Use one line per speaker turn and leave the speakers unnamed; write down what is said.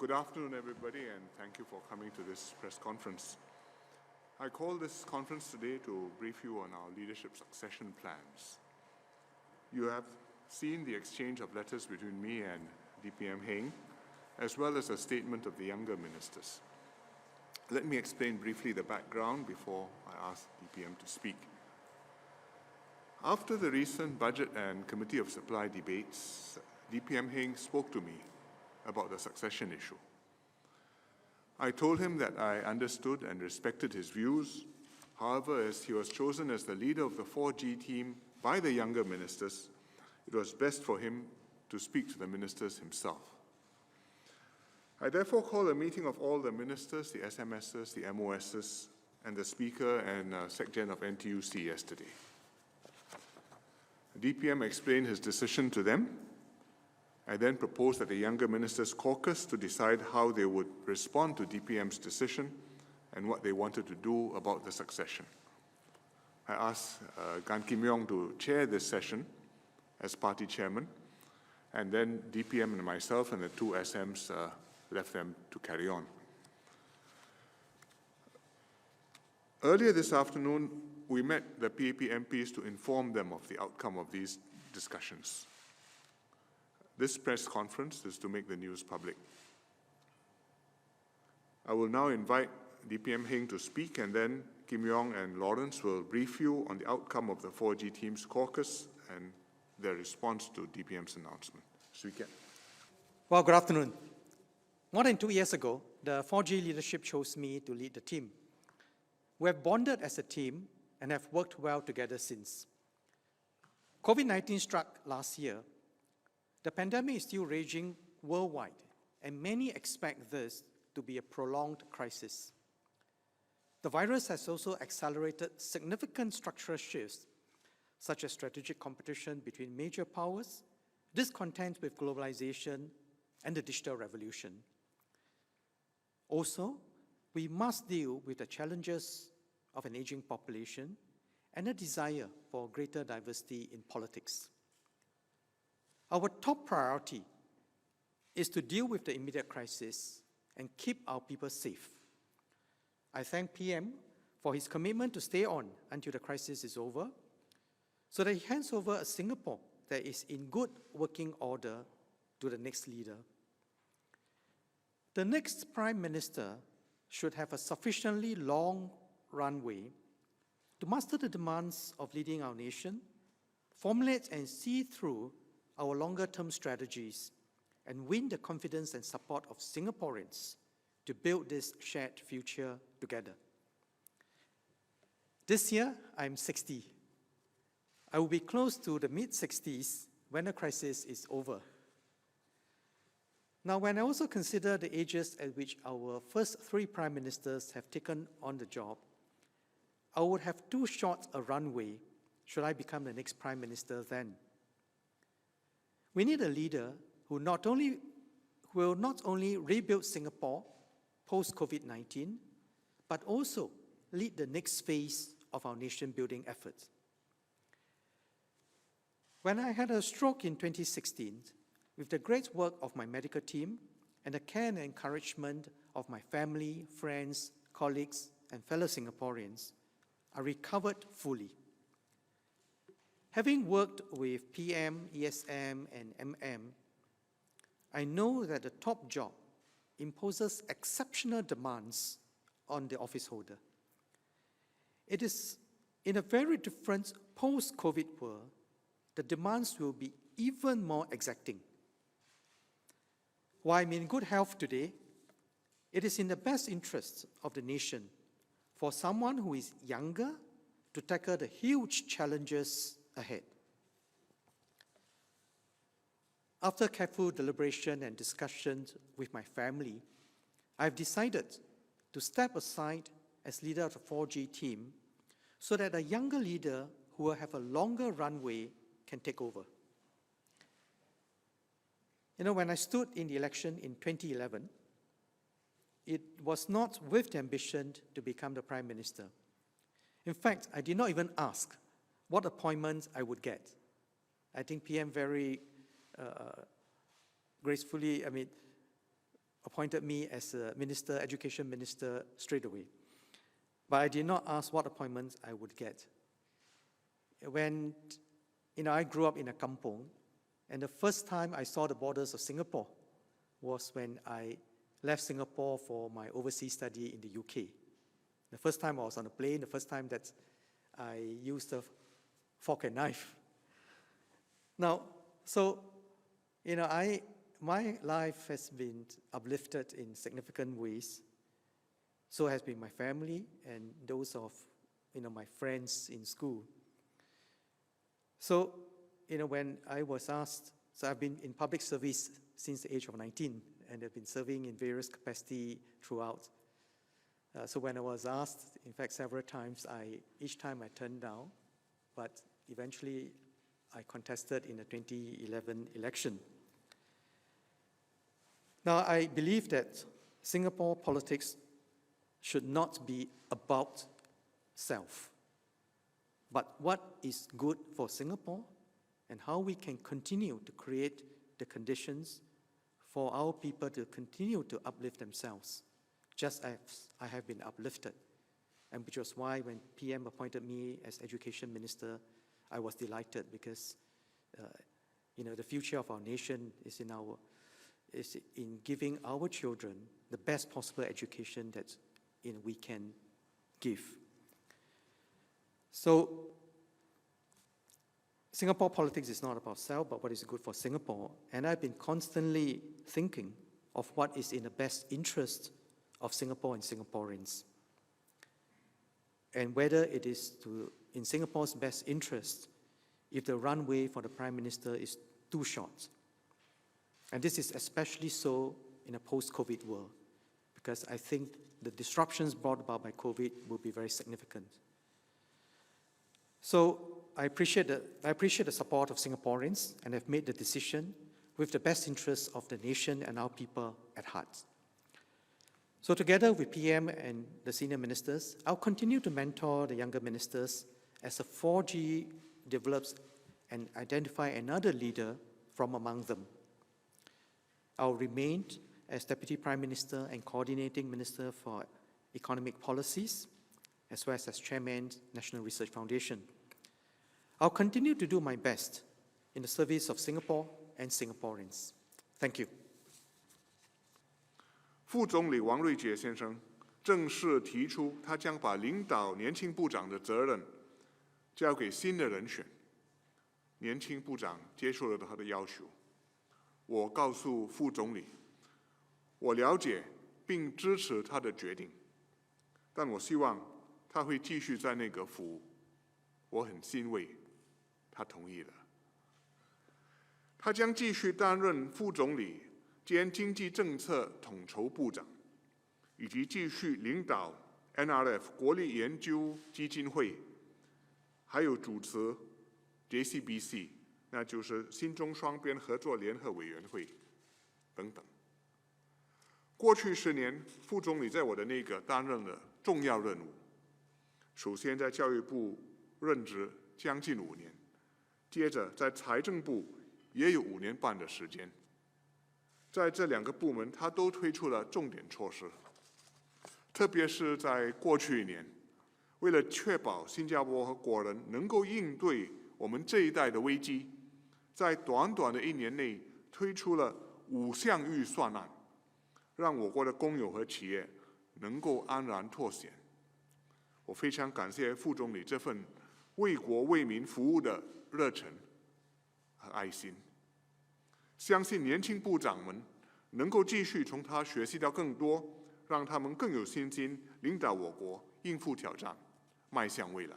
Good afternoon, everybody, and thank you for coming to this press conference. I call this conference today to brief you on our leadership succession plans. You have seen the exchange of letters between me and DPM Heng, as well as a statement of the younger ministers. Let me explain briefly the background before I ask DPM to speak. After the recent Budget and Committee of Supply debates, DPM Heng spoke to me about the succession issue. I told him that I understood and respected his views. However, as he was chosen as the leader of the 4G team by the younger ministers, it was best for him to speak to the ministers himself. I therefore called a meeting of all the ministers, the SMSs, the MOSs, and the Speaker and SecGen of NTUC yesterday. DPM explained his decision to them. I then proposed that the younger ministers caucus to decide how they would respond to DPM's decision and what they wanted to do about the succession. I asked Gan Kim Yong to chair this session as party chairman, and then DPM and myself and the two SMs left them to carry on. Earlier this afternoon, we met the PAP MPs to inform them of the outcome of these discussions. This press conference is to make the news public. I will now invite DPM Heng to speak, and then Kim Yong and Lawrence will brief you on the outcome of the 4G team's caucus and their response to DPM's announcement. Sweet.
Well, good afternoon. More than 2 years ago, the 4G leadership chose me to lead the team. We have bonded as a team and have worked well together since. COVID-19 struck last year. The pandemic is still raging worldwide, and many expect this to be a prolonged crisis. The virus has also accelerated significant structural shifts, such as strategic competition between major powers, discontent with globalization, and the digital revolution. Also, we must deal with the challenges of an aging population and a desire for greater diversity in politics. Our top priority is to deal with the immediate crisis and keep our people safe. I thank PM for his commitment to stay on until the crisis is over, so that he hands over a Singapore that is in good working order to the next leader. The next Prime Minister should have a sufficiently long runway to master the demands of leading our nation, formulate and see through our longer-term strategies, and win the confidence and support of Singaporeans to build this shared future together. This year, I'm 60. I will be close to the mid-60s when the crisis is over. Now, when I also consider the ages at which our first 3 prime ministers have taken on the job, I would have too short a runway should I become the next prime minister then. We need a leader who will not only rebuild Singapore post-COVID-19, but also lead the next phase of our nation-building efforts. When I had a stroke in 2016, with the great work of my medical team and the care and encouragement of my family, friends, colleagues, and fellow Singaporeans, I recovered fully. Having worked with PM, ESM, and MM, I know that the top job imposes exceptional demands on the office holder. It is in a very different post-COVID world, the demands will be even more exacting. While I'm in good health today, it is in the best interests of the nation for someone who is younger to tackle the huge challenges ahead. After careful deliberation and discussions with my family, I've decided to step aside as leader of the 4G team so that a younger leader who will have a longer runway can take over. You know, when I stood in the election in 2011, it was not with the ambition to become the Prime Minister. In fact, I did not even ask what appointments I would get. I think PM very gracefully, appointed me as a minister, education minister straight away. But I did not ask what appointments I would get. When I grew up in a kampong, and the first time I saw the borders of Singapore was when I left Singapore for my overseas study in the UK. The first time I was on a plane, the first time that I used a fork and knife. Now, so, my life has been uplifted in significant ways. So has been my family and those of, my friends in school. So, when I was asked, so I've been in public service since the age of 19, and I've been serving in various capacity throughout. So when I was asked, in fact, several times, each time I turned down, but eventually I contested in the 2011 election. Now, I believe that Singapore politics should not be about self, but what is good for Singapore and how we can continue to create the conditions for our people to continue to uplift themselves, just as I have been uplifted. And which was why when PM appointed me as Education Minister, I was delighted because, the future of our nation is in giving our children the best possible education that we can give. So, Singapore politics is not about self, but what is good for Singapore. And I've been constantly thinking of what is in the best interest of Singapore and Singaporeans. And whether it is in Singapore's best interest if the runway for the Prime Minister is too short. And this is especially so in a post-COVID world, because I think the disruptions brought about by COVID will be very significant. So I appreciate the support of Singaporeans and have made the decision with the best interests of the nation and our people at heart. So together with PM and the senior ministers, I'll continue to mentor the younger ministers as the 4G develops and identify another leader from among them. I'll remain as Deputy Prime Minister and Coordinating Minister for Economic Policies, as well as Chairman, National Research Foundation. I'll continue to do my best in the service of Singapore and Singaporeans. Thank you.
副总理王瑞杰先生正式提出，他将把领导年轻部长的责任交给新的人选。年轻部长接受了他的要求。我告诉副总理，我了解并支持他的决定，但我希望他会继续在内阁服务。我很欣慰，他同意了。他将继续担任副总理兼经济政策统筹部长，以及继续领导 NRF 国立研究基金会，还有主持 JCBC， 那就是新中双边合作联合委员会等等。过去10年，副总理在我的内阁担任了重要任务。首先在教育部任职将近5年，接着在财政部也有5年半的时间。在这2个部门，他都推出了重点措施。特别是在过去1年，为了确保新加坡和国人能够应对我们这一代的危机，在短短的1年内推出了5项预算案，让我国的公有和企业能够安然脱险。我非常感谢副总理这份为国为民服务的热忱和爱心，相信年轻部长们能够继续从他学习到更多，让他们更有信心领导我国应付挑战，迈向未来。